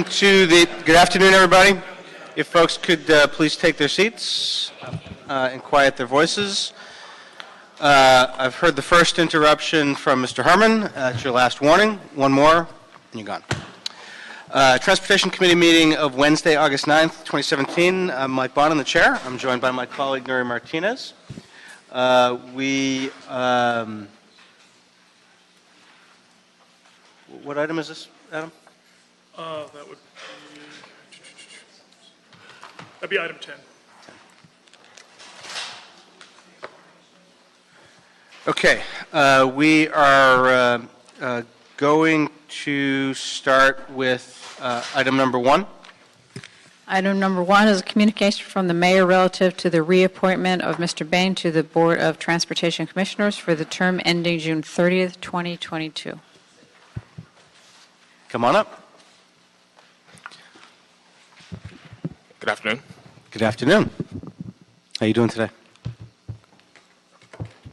Good afternoon, everybody. If folks could please take their seats and quiet their voices. I've heard the first interruption from Mr. Herman. It's your last warning. One more, and you're gone. Transportation Committee meeting of Wednesday, August 9th, 2017. I'm Mike Bond in the chair. I'm joined by my colleague, Nuri Martinez. What item is this, Adam? That'd be item 10. Okay, we are going to start with item number 1. Item number 1 is a communication from the mayor relative to the reappointment of Mr. Bain to the Board of Transportation Commissioners for the term ending June 30th, 2022. Come on up. Good afternoon. Good afternoon. How are you doing today?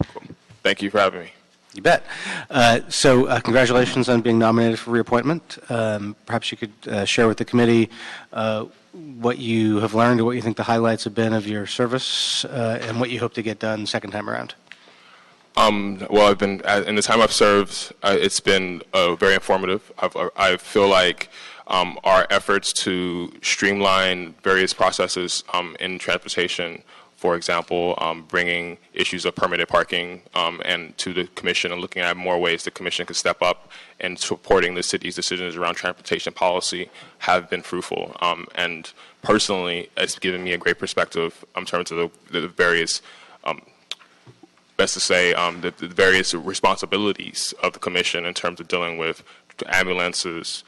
Cool. Thank you for having me. You bet. Congratulations on being nominated for reappointment. Perhaps you could share with the committee what you have learned or what you think the highlights have been of your service and what you hope to get done second time around. Well, I've been in the time I've served. It's been very informative. I feel like our efforts to streamline various processes in transportation, for example, bringing issues of permitted parking and to the commission and looking at more ways the commission could step up and supporting the city's decisions around transportation policy have been fruitful. And personally, it's given me a great perspective in terms of the various best to say, the various responsibilities of the commission in terms of dealing with ambulances,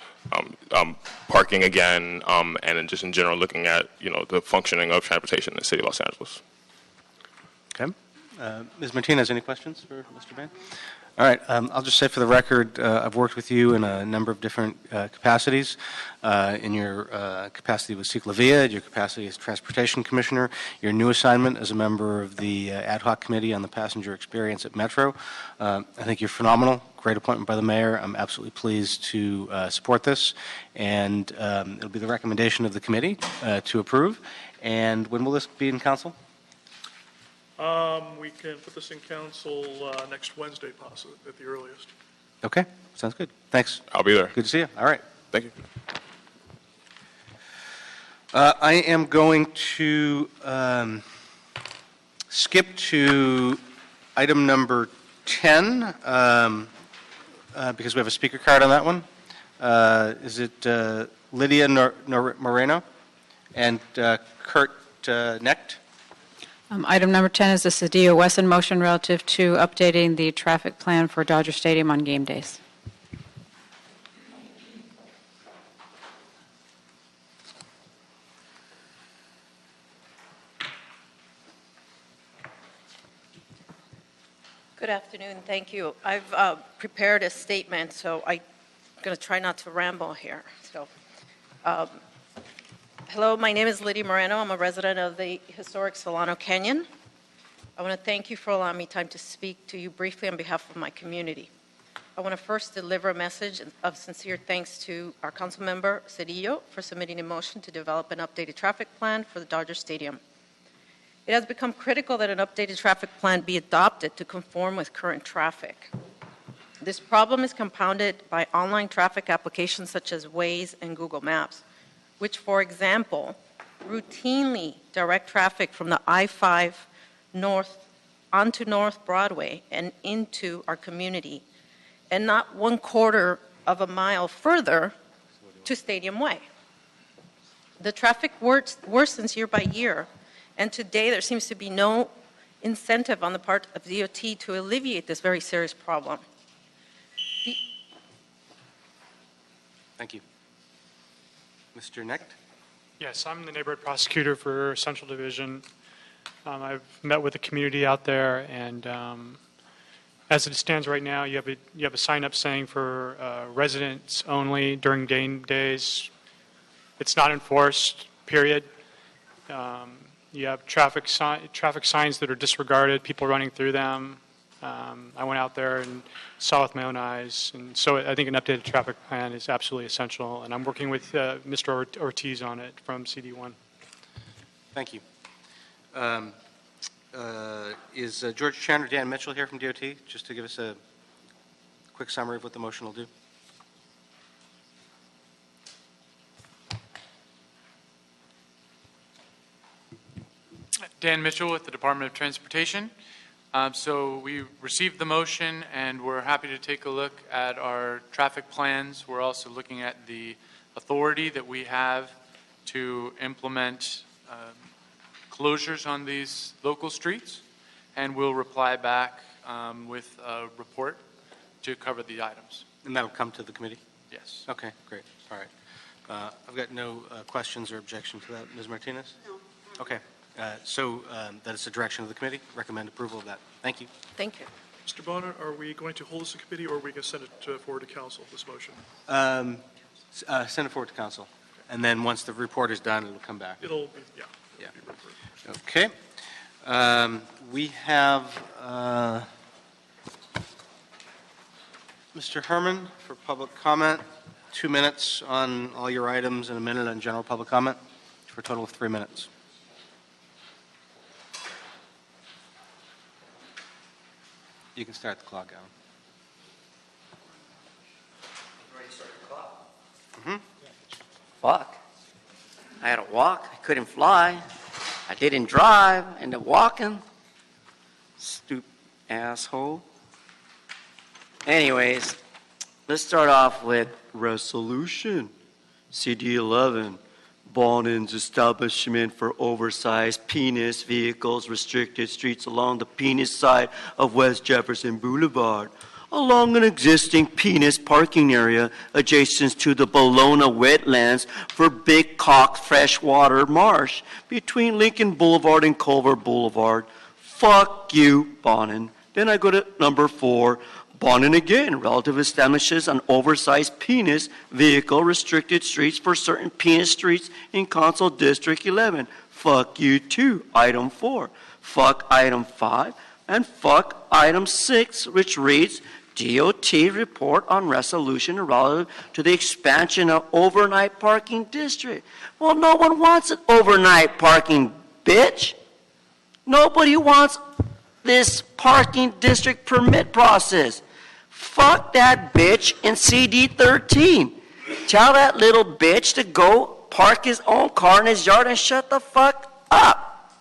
parking again, and just in general looking at the functioning of transportation in the city of Los Angeles. Okay, Ms. Martinez, any questions for Mr. Bain? All right, I'll just say for the record, I've worked with you in a number of different capacities. In your capacity with Ciclavia, your capacity as Transportation Commissioner, your new assignment as a member of the Ad Hoc Committee on the Passenger Experience at Metro. I think you're phenomenal. Great appointment by the mayor. I'm absolutely pleased to support this. And it'll be the recommendation of the committee to approve. And when will this be in council? We can put this in council next Wednesday, possibly, at the earliest. Okay, sounds good. Thanks. I'll be there. Good to see you. All right. Thank you. I am going to skip to item number 10 because we have a speaker card on that one. Is it Lydia Moreno and Kurt Knecht? Item number 10 is the Cedillo Wesson motion relative to updating the traffic plan for Dodger Stadium on game days. Good afternoon. Thank you. I've prepared a statement, so I'm going to try not to ramble here. Hello, my name is Lydia Moreno. I'm a resident of the historic Solano Canyon. I want to thank you for allowing me time to speak to you briefly on behalf of my community. I want to first deliver a message of sincere thanks to our council member, Cedillo, for submitting a motion to develop an updated traffic plan for the Dodger Stadium. It has become critical that an updated traffic plan be adopted to conform with current traffic. This problem is compounded by online traffic applications such as Waze and Google Maps, which, for example, routinely direct traffic from the I-5 north onto North Broadway and into our community, and not 1/4 of a mile further to Stadium Way. The traffic worsens year by year, and today there seems to be no incentive on the part of DOT to alleviate this very serious problem. Thank you. Mr. Knecht? Yes, I'm the neighborhood prosecutor for Central Division. I've met with the community out there, and as it stands right now, you have a sign up saying for residents only during game days. It's not enforced, period. You have traffic signs that are disregarded, people running through them. I went out there and saw with my own eyes, and so I think an updated traffic plan is absolutely essential, and I'm working with Mr. Ortiz on it from CD1. Thank you. Is George Chan or Dan Mitchell here from DOT, just to give us a quick summary of what the motion will do? Dan Mitchell with the Department of Transportation. So we received the motion and we're happy to take a look at our traffic plans. We're also looking at the authority that we have to implement closures on these local streets, and we'll reply back with a report to cover the items. And that'll come to the committee? Yes. Okay, great. All right. I've got no questions or objection to that. Ms. Martinez? No. Okay. So that is the direction of the committee. Recommend approval of that. Thank you. Thank you. Mr. Bonner, are we going to hold this in committee, or are we going to send it forward to council, this motion? Send it forward to council. And then once the report is done, it'll come back. It'll be, yeah. Yeah. It'll be approved. Okay. We have Mr. Herman for public comment. 2 minutes on all your items and a minute on general public comment for a total of 3 minutes. You can start the clock, Alan. Ready to start the clock? Fuck. I had to walk. I couldn't fly. I didn't drive. Ended up walking. Stupid asshole. Anyways, let's start off with resolution. CD 11. Bonin's establishment for oversized penis vehicles restricted streets along the penis side of West Jefferson Boulevard, along an existing penis parking area adjacent to the Bologna wetlands for Big Cock Freshwater Marsh between Lincoln Boulevard and Culver Boulevard. Fuck you, Bonin. Then I go to number 4. Bonin again, relative establishes an oversized penis vehicle restricted streets for certain penis streets in Council District 11. Fuck you too, item 4. Fuck item 5, and fuck item 6, which reads, DOT report on resolution relative to the expansion of overnight parking district. Well, no one wants an overnight parking, bitch. Nobody wants this parking district permit process. Fuck that bitch in CD 13. Tell that little bitch to go park his own car in his yard and shut the fuck up.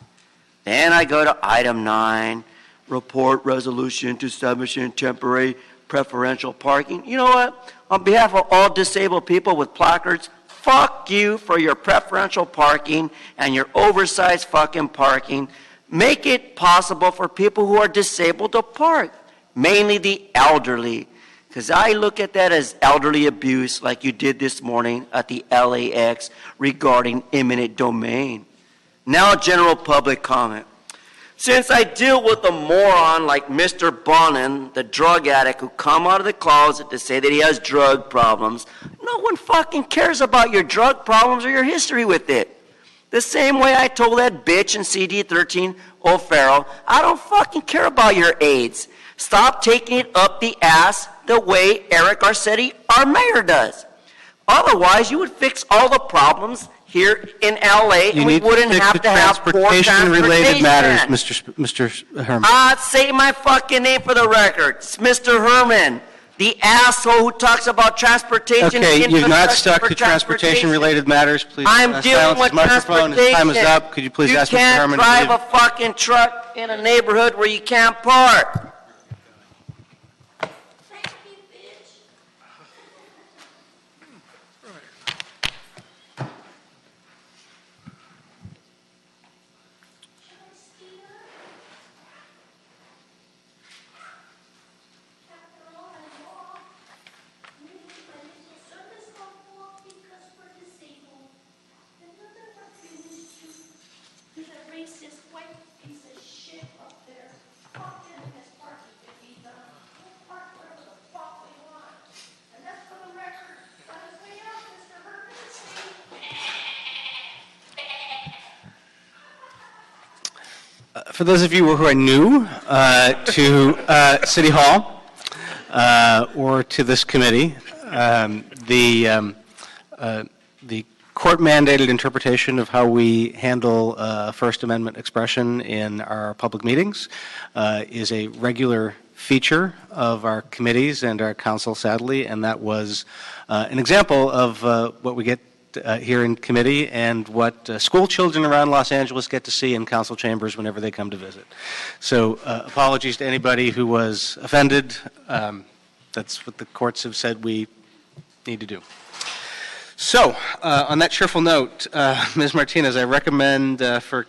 Then I go to item 9, report resolution to establishing temporary preferential parking. You know what? On behalf of all disabled people with placards, fuck you for your preferential parking and your oversized fucking parking. Make it possible for people who are disabled to park. Mainly the elderly, because I look at that as elderly abuse like you did this morning at the LAX regarding eminent domain. Now general public comment. Since I deal with a moron like Mr. Bonin, the drug addict who come out of the closet to say that he has drug problems, no one fucking cares about your drug problems or your history with it. The same way I told that bitch in CD 13, O'Farrell, I don't fucking care about your AIDS. Stop taking it up the ass the way Eric Garcetti, our mayor, does. Otherwise, you would fix all the problems here in LA, and we wouldn't have to have poor transportation-related matters, transportation. Mr. Herman. Say my fucking name for the record. It's Mr. Herman, the asshole who talks about transportation. Okay, you've not infrastructure stuck for to transportation-related matters. Please I'm dealing silence with his microphone. His time is up. Could you please ask Mr. Herman You to can't leave? drive a fucking truck in a neighborhood where you can't park. For those of you who are new to City Hall or to this committee, the court-mandated interpretation of how we handle First Amendment expression in our public meetings is a regular feature of our committees and our council, sadly, and that was an example of what we get here in committee and what school children around Los Angeles get to see in council chambers whenever they come to visit. So apologies to anybody who was offended. That's what the courts have said we need to do. So, on that cheerful note, Ms. Martinez, I recommend for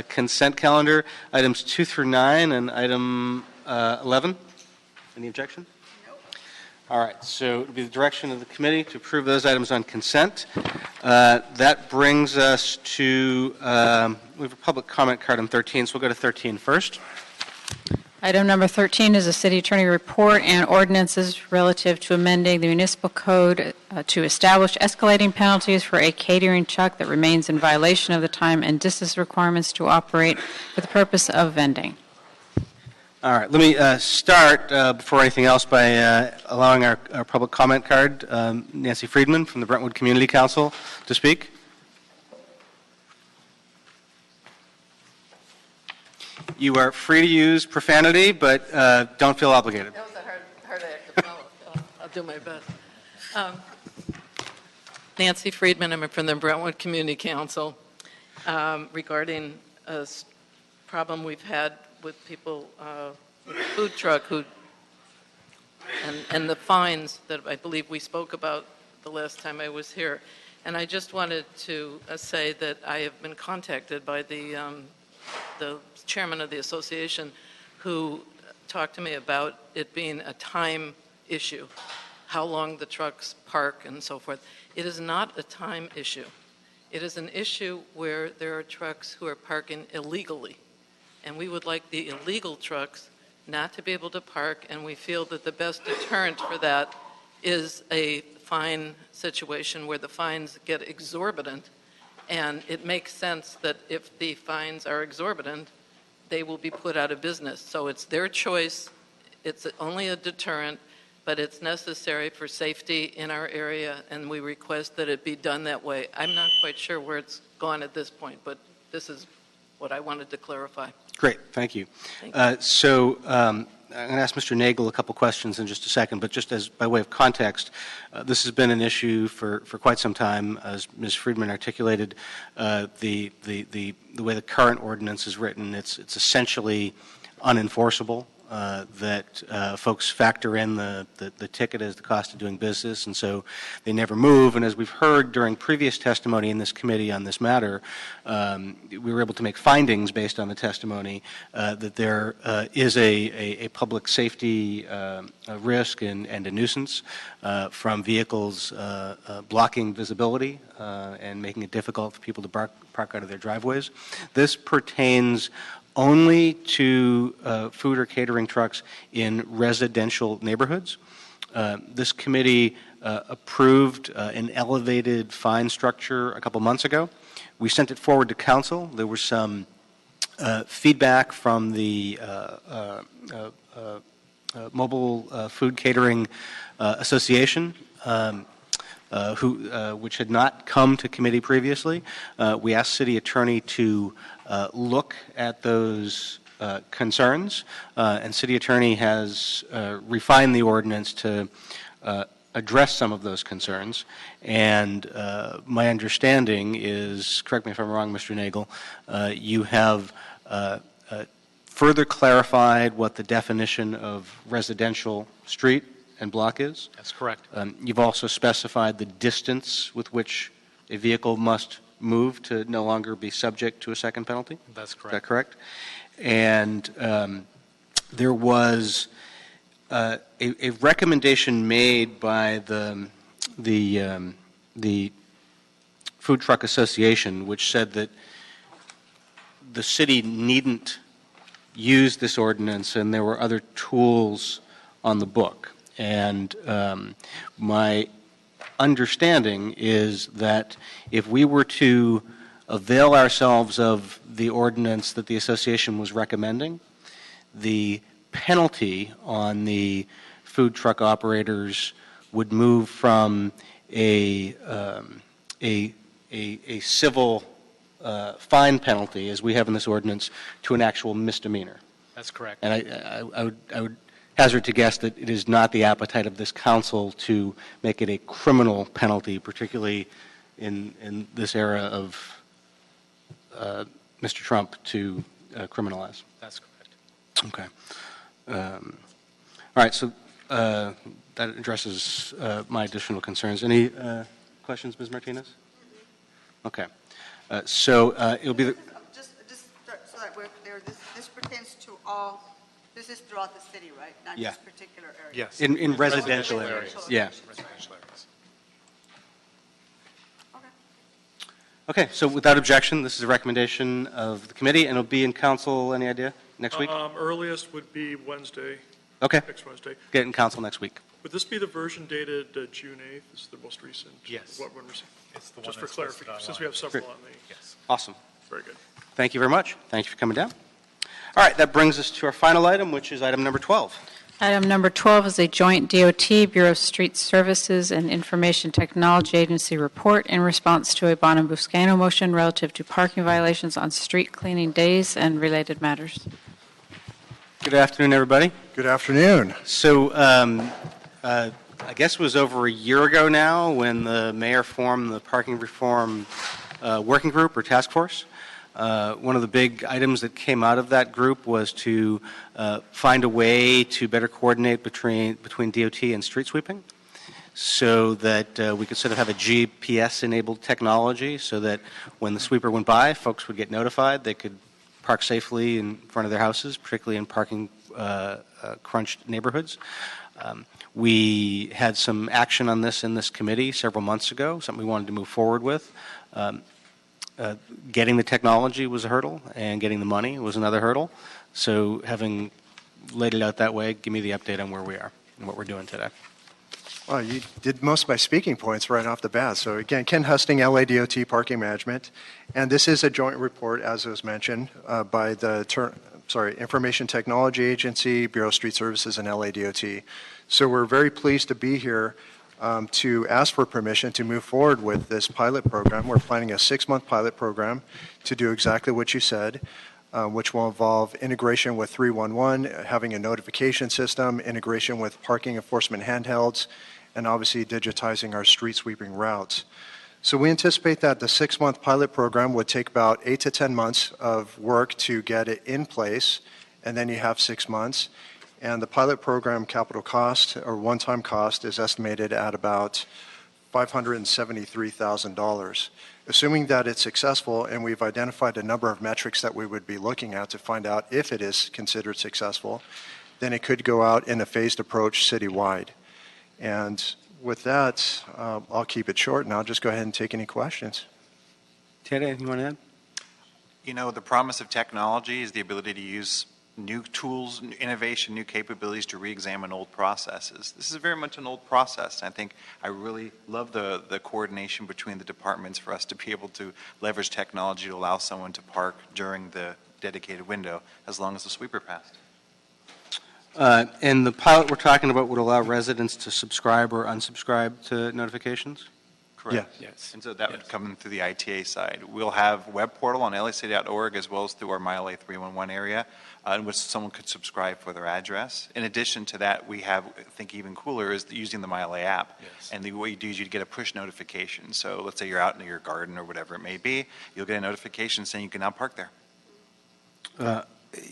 consent calendar items 2 through 9 and item 11. Any objection? No. All right, so it will be the direction of the committee to approve those items on consent. That brings us to, we have a public comment card on 13, so we'll go to 13 first. Item number 13 is a city attorney report and ordinances relative to amending the municipal code to establish escalating penalties for a catering truck that remains in violation of the time and distance requirements to operate for the purpose of vending. All right, let me start before anything else by allowing our public comment card, Nancy Friedman from the Brentwood Community Council, to speak. You are free to use profanity, but don't feel obligated. That was a hard act to follow. I'll do my best. Nancy Friedman, I'm from the Brentwood Community Council, regarding a problem we've had with people with a food truck and the fines that I believe we spoke about the last time I was here. And I just wanted to say that I have been contacted by the chairman of the association who talked to me about it being a time issue, how long the trucks park and so forth. It is not a time issue. It is an issue where there are trucks who are parking illegally. And we would like the illegal trucks not to be able to park, and we feel that the best deterrent for that is a fine situation where the fines get exorbitant. And it makes sense that if the fines are exorbitant, they will be put out of business. So it's their choice. It's only a deterrent, but it's necessary for safety in our area, and we request that it be done that way. I'm not quite sure where it's gone at this point, but this is what I wanted to clarify. Great, thank you. I'm going to ask Mr. Nagel a couple questions in just a second, but just as by way of context, this has been an issue for quite some time. As Ms. Friedman articulated, the way the current ordinance is written, it's essentially unenforceable. That folks factor in the ticket as the cost of doing business, and so they never move. And as we've heard during previous testimony in this committee on this matter, we were able to make findings based on the testimony that there is a public safety risk and a nuisance from vehicles blocking visibility and making it difficult for people to park out of their driveways. This pertains only to food or catering trucks in residential neighborhoods. This committee approved an elevated fine structure a couple months ago. We sent it forward to council. There was some feedback from the Mobile Food Catering Association, which had not come to committee previously. We asked city attorney to look at those concerns, and city attorney has refined the ordinance to address some of those concerns. And my understanding is, correct me if I'm wrong, Mr. Nagel, you have further clarified what the definition of residential street and block is. That's correct. You've also specified the distance with which a vehicle must move to no longer be subject to a second penalty. That's correct. Is that correct? And there was a recommendation made by the Food Truck Association, which said that the city needn't use this ordinance and there were other tools on the book. And my understanding is that if we were to avail ourselves of the ordinance that the association was recommending, the penalty on the food truck operators would move from a civil fine penalty, as we have in this ordinance, to an actual misdemeanor. That's correct. And I would hazard to guess that it is not the appetite of this council to make it a criminal penalty, particularly in this era of Mr. Trump to criminalize. That's correct. Okay. All right, so that addresses my additional concerns. Any questions, Ms. Martinez? Okay. So it'll be the... Just so that we're clear, this pertains to all, this is throughout the city, right? Not Yeah. just particular areas? Yes. in residential areas. Yeah. Residential areas. Okay. Okay, so without objection, this is a recommendation of the committee, and it'll be in council, any idea, next week? Earliest would be Wednesday, Okay, next Wednesday. get it in council next week. Would this be the version dated June 8th? This is the most recent? Yes. What one received? It's the one Just for that's listed clarification, since online. we have several Great. on the, Yes. Awesome. very good. Thank you very much. Thank you for coming down. All right, that brings us to our final item, which is item number 12. Item number 12 is a joint DOT, Bureau of Street Services and Information Technology Agency report in response to a Bonham-Buscano motion relative to parking violations on street cleaning days and related matters. Good afternoon, everybody. Good afternoon. So I guess it was over a year ago now when the mayor formed the parking reform working group or task force. One of the big items that came out of that group was to find a way to better coordinate between DOT and street sweeping, so that we could sort of have a GPS-enabled technology, so that when the sweeper went by, folks would get notified. They could park safely in front of their houses, particularly in parking crunched neighborhoods. We had some action on this in this committee several months ago, something we wanted to move forward with. Getting the technology was a hurdle, and getting the money was another hurdle. So having laid it out that way, give me the update on where we are and what we're doing today. Well, you did most of my speaking points right off the bat. So again, Ken Husting, LADOT Parking Management, and this is a joint report, as was mentioned, by the Information Technology Agency, Bureau of Street Services, and LADOT. So we're very pleased to be here to ask for permission to move forward with this pilot program. We're planning a 6-month pilot program to do exactly what you said, which will involve integration with 311, having a notification system, integration with parking enforcement handhelds, and obviously digitizing our street sweeping routes. So we anticipate that the 6-month pilot program would take about 8 to 10 months of work to get it in place, and then you have 6 months. And the pilot program capital cost or one-time cost is estimated at about $573,000. Assuming that it's successful, and we've identified a number of metrics that we would be looking at to find out if it is considered successful, then it could go out in a phased approach citywide. And with that, I'll keep it short, and I'll just go ahead and take any questions. Ted, anything you want to add? You know, the promise of technology is the ability to use new tools, innovation, new capabilities to re-examine old processes. This is very much an old process. And I think I really love the coordination between the departments for us to be able to leverage technology to allow someone to park during the dedicated window as long as the sweeper passed. And the pilot we're talking about would allow residents to subscribe or unsubscribe to notifications? Correct. Yes. And so that would come in through the ITA side. We'll have a web portal on lacity.org as well as through our MyLA 311 area in which someone could subscribe for their address. In addition to that, we have, I think even cooler, is using the MyLA app. Yes. And the way you do is you get a push notification. So let's say you're out in your garden or whatever it may be, you'll get a notification saying you can now park there.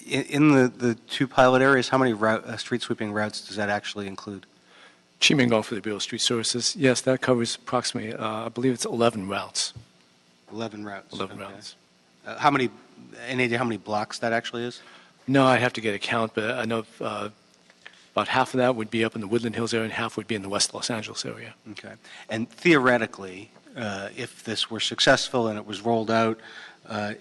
In the 2 pilot areas, how many street sweeping routes does that actually include? Chi Ming-Gong for the Bureau of Street Services. Yes, that covers approximately, I believe it's 11 routes. 11 routes. 11 okay. routes. Any idea how many blocks that actually is? No, I'd have to get a count, but I know about half of that would be up in the Woodland Hills area and half would be in the West Los Angeles area. Okay. And theoretically, if this were successful and it was rolled out,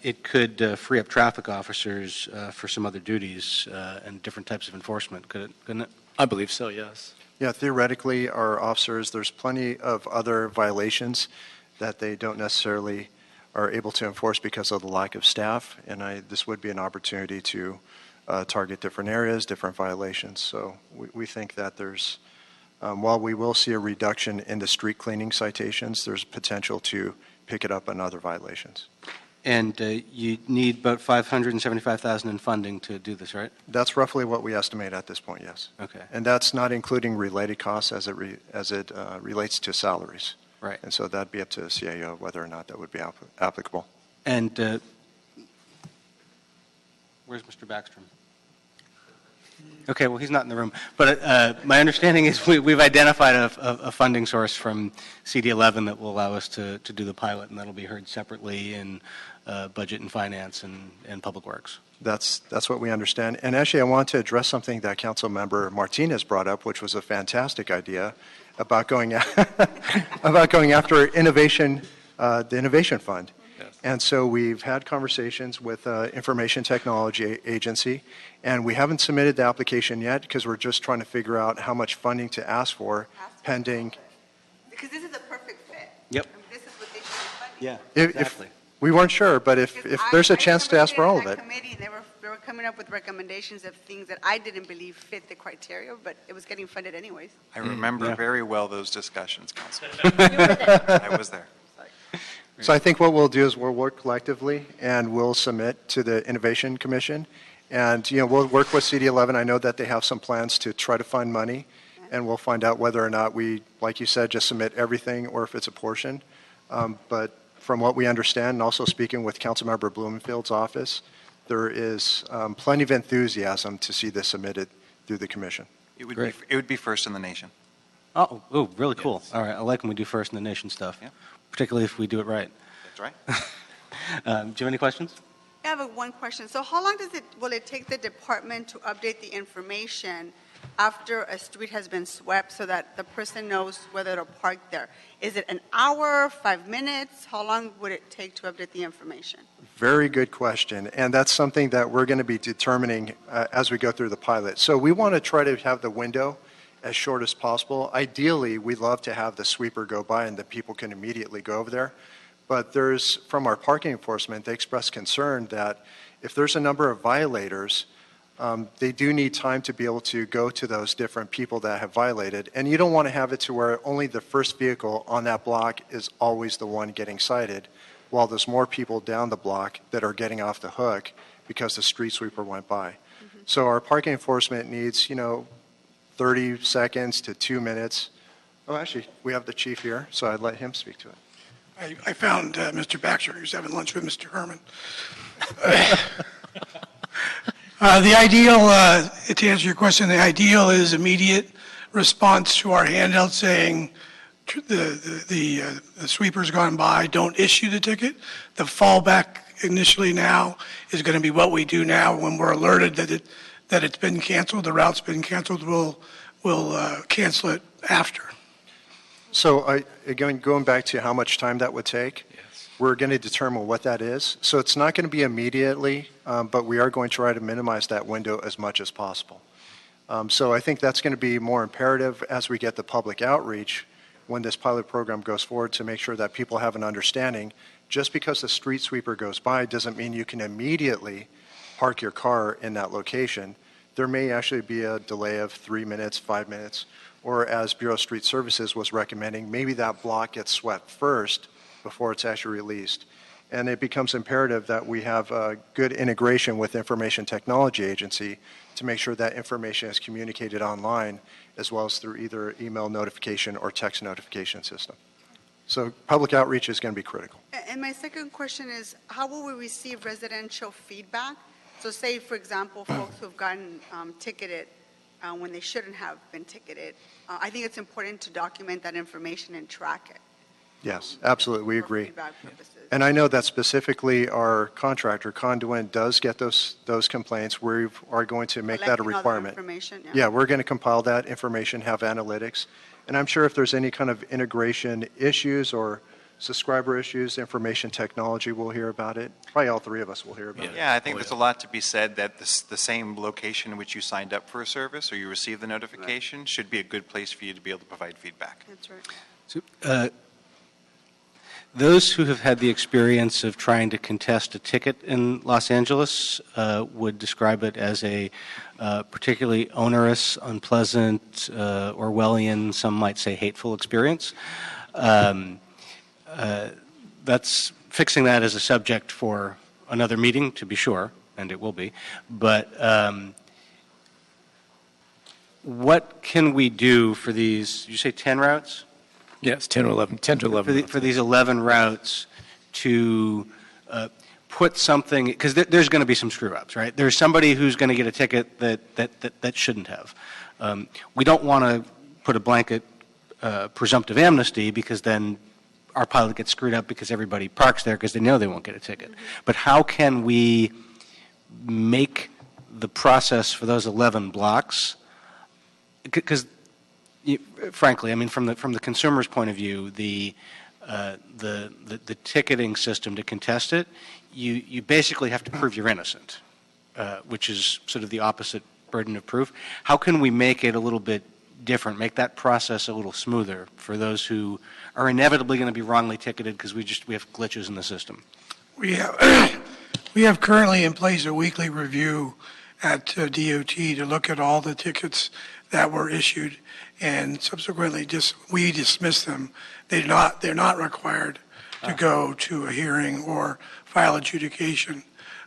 it could free up traffic officers for some other duties and different types of enforcement, couldn't it? I believe so, yes. Yeah, theoretically, our officers, there's plenty of other violations that they don't necessarily are able to enforce because of the lack of staff. And this would be an opportunity to target different areas, different violations. So we think that there's, while we will see a reduction in the street cleaning citations, there's potential to pick it up on other violations. And you need about $575,000 in funding to do this, right? That's roughly what we estimate at this point, yes. Okay. And that's not including related costs as it relates to salaries. Right. And so that'd be up to the CAO whether or not that would be applicable. And where's Mr. Backstrom? Okay, well, he's not in the room. But my understanding is we've identified a funding source from CD11 that will allow us to do the pilot, and that'll be heard separately in Budget and Finance and Public Works. That's what we understand. And actually, I want to address something that Council Member Martinez brought up, which was a fantastic idea about going after innovation, the Innovation Fund. Yes. And so we've had conversations with Information Technology Agency, and we haven't submitted the application yet because we're just trying to figure out how much funding to ask for pending. Because this is a perfect fit. Yep. I mean, this is what they should be funding. Yeah, Exactly. We weren't sure, but if there's a chance to ask for all of it. Committee, and they were coming up with recommendations of things that I didn't believe fit the criteria, but it was getting funded anyways. I remember very well those discussions, Council. You were there. I was there. So I think what we'll do is we'll work collectively and we'll submit to the Innovation Commission. And, we'll work with CD11. I know that they have some plans to try to find money, and we'll find out whether or not we, like you said, just submit everything or if it's a portion. But from what we understand, and also speaking with Councilmember Blumenfield's office, there is plenty of enthusiasm to see this submitted through the commission. It would be first in the nation. Oh, really cool. Yes. All right, I like when we do first in the nation stuff, particularly if we do it right. That's right. Do you have any questions? I have one question. So how long will it take the department to update the information after a street has been swept so that the person knows whether to park there? Is it an hour, 5 minutes? How long would it take to update the information? Very good question. And that's something that we're going to be determining as we go through the pilot. So we want to try to have the window as short as possible. Ideally, we'd love to have the sweeper go by and that people can immediately go over there. But from our parking enforcement, they expressed concern that if there's a number of violators, they do need time to be able to go to those different people that have violated. And you don't want to have it to where only the first vehicle on that block is always the one getting cited, while there's more people down the block that are getting off the hook because the street sweeper went by. Mm-hmm. So our parking enforcement needs, 30 seconds to 2 minutes. Oh, actually, we have the chief here, so I'd let him speak to it. I found Mr. Baxter, who's having lunch with Mr. Herman. The ideal, to answer your question, the ideal is immediate response to our handout saying the sweeper's gone by, don't issue the ticket. The fallback initially now is going to be what we do now when we're alerted that it's been canceled, the route's been canceled, we'll cancel it after. So again, going back to how much time that would take, we're going to determine what that is. So it's not going to be immediately, but we are going to try to minimize that window as much as possible. So I think that's going to be more imperative as we get the public outreach when this pilot program goes forward to make sure that people have an understanding. Just because the street sweeper goes by doesn't mean you can immediately park your car in that location. There may actually be a delay of 3 minutes, 5 minutes, or as Bureau of Street Services was recommending, maybe that block gets swept first before it's actually released. And it becomes imperative that we have a good integration with Information Technology Agency to make sure that information is communicated online as well as through either email notification or text notification system. So public outreach is going to be critical. And my second question is, how will we receive residential feedback? So say, for example, folks who have gotten ticketed when they shouldn't have been ticketed. I think it's important to document that information and track it. Yes, absolutely, we agree. And I know that specifically our contractor, Conduent, does get those complaints. We are going to make that a requirement. Yeah, we're going to compile that information, have analytics. And I'm sure if there's any kind of integration issues or subscriber issues, Information Technology will hear about it. Probably all three of us will hear about it. Yeah, I think there's a lot to be said that the same location in which you signed up for a service or you received the notification should be a good place for you to be able to provide feedback. That's right. So, Those who have had the experience of trying to contest a ticket in Los Angeles would describe it as a particularly onerous, unpleasant, Orwellian, some might say hateful experience. That's fixing that as a subject for another meeting, to be sure, and it will be. But what can we do for these, did you say 10 routes? Yes, 10 or 11, 10 to 11. For these 11 routes to put something, because there's going to be some screw-ups, right? There's somebody who's going to get a ticket that shouldn't have. We don't want to put a blanket presumptive amnesty, because then our pilot gets screwed up because everybody parks there because they know they won't get a ticket. But how can we make the process for those 11 blocks, because frankly, I mean, from the consumer's point of view, the ticketing system to contest it, you basically have to prove you're innocent, which is sort of the opposite burden of proof. How can we make it a little bit different, make that process a little smoother for those who are inevitably going to be wrongly ticketed because we have glitches in the system? We have currently in place a weekly review at DOT to look at all the tickets that were issued, and subsequently we dismiss them. They're not required to go to a hearing or file adjudication.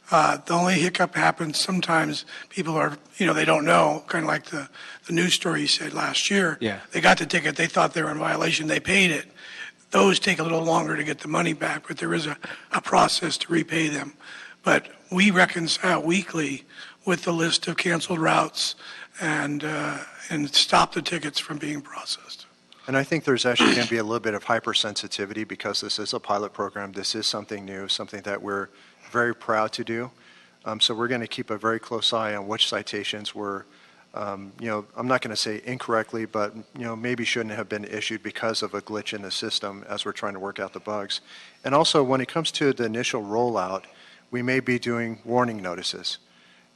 The only hiccup happens sometimes people are, they don't know, kind of like the news story you said last year. Yeah. They got the ticket, they thought they were in violation, they paid it. Those take a little longer to get the money back, but there is a process to repay them. But we reconcile weekly with the list of canceled routes and stop the tickets from being processed. And I think there's actually going to be a little bit of hypersensitivity because this is a pilot program. This is something new, something that we're very proud to do. So we're going to keep a very close eye on which citations were, I'm not going to say incorrectly, but, maybe shouldn't have been issued because of a glitch in the system as we're trying to work out the bugs. And also, when it comes to the initial rollout, we may be doing warning notices.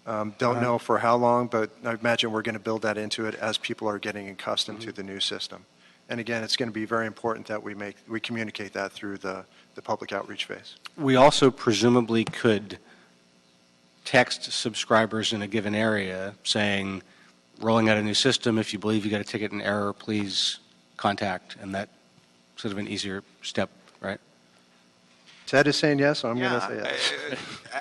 Don't know for how long, but I imagine we're going to build that into it as people are getting accustomed to the new system. And again, it's going to be very important that we communicate that through the public outreach phase. We also presumably could text subscribers in a given area saying, rolling out a new system, if you believe you got a ticket in error, please contact, and that sort of an easier step, right? Ted is saying yes, so I'm going to say yes.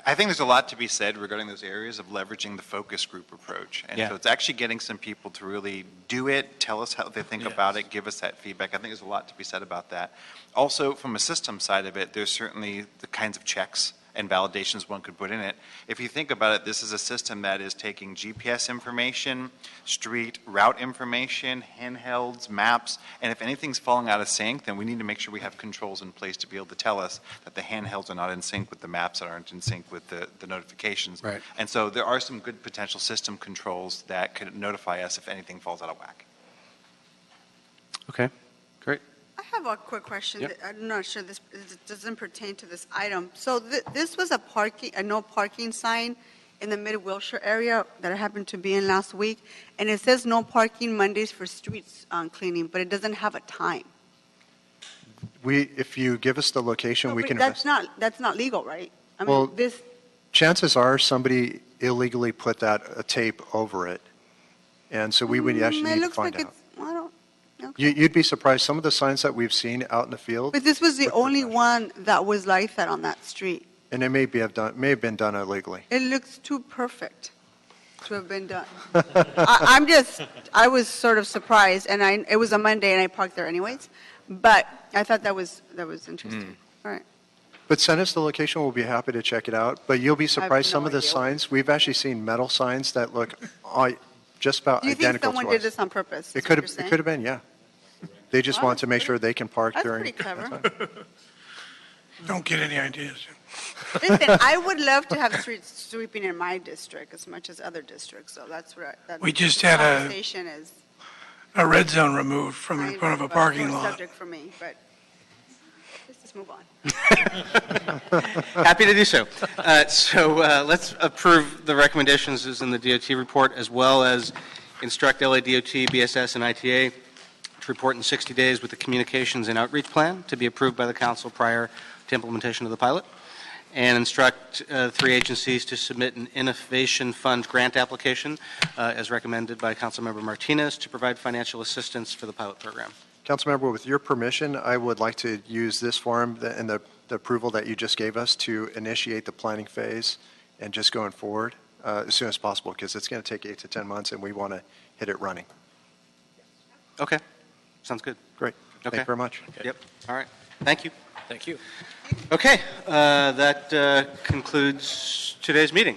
I think there's a lot to be said regarding those areas of leveraging the focus group approach. And so it's actually getting some people to really do it, tell us how they think about it, give us that feedback. I think there's a lot to be said about that. Also, from a system side of it, there's certainly the kinds of checks and validations one could put in it. If you think about it, this is a system that is taking GPS information, street route information, handhelds, maps, and if anything's falling out of sync, then we need to make sure we have controls in place to be able to tell us that the handhelds are not in sync with the maps that aren't in sync with the notifications. Right. And so there are some good potential system controls that could notify us if anything falls out of whack. Okay, great. I have a quick question. Yep. I'm not sure this doesn't pertain to this item. So this was a no parking sign in the Mid-Wilshire area that I happened to be in last week, and it says no parking Mondays for streets cleaning, but it doesn't have a time. If you give us the location, we can. That's not legal, right? I Well, mean, this. Chances are somebody illegally put a tape over it, and so we would actually need to find out. I don't. You'd be surprised. Some of the signs that we've seen out in the field, But this was the only one that was like that on that street. and it may have been done illegally. It looks too perfect to have been done. I was sort of surprised, and it was a Monday, and I parked there anyways. But I thought that was interesting. All right. But send us the location. We'll be happy to check it out. But you'll be surprised. no Some of the idea. signs we've actually seen metal signs that look just about Do you think identical someone to did ours. this on purpose? It could have been, yeah. They just want to make sure they can park That's during. pretty clever. that time. Don't get any ideas. Listen, I would love to have street sweeping in my district as much as other districts, so that's where We just had a- conversation is. A red zone removed from in front of a parking lot. Subject for me, but let's just move on. Happy to do so. Let's approve the recommendations as in the DOT report, as well as instruct LADOT, BSS, and ITA to report in 60 days with the communications and outreach plan to be approved by the council prior to implementation of the pilot, and instruct 3 agencies to submit an Innovation Fund grant application as recommended by Councilmember Martinez to provide financial assistance for the pilot program. Councilmember, with your permission, I would like to use this form and the approval that you just gave us to initiate the planning phase and just going forward as soon as possible, because it's going to take 8 to 10 months and we want to hit it running. Okay. Sounds good. Great. Thank you very much. Yep. All right. Thank you. Thank you. Okay. That concludes today's meeting.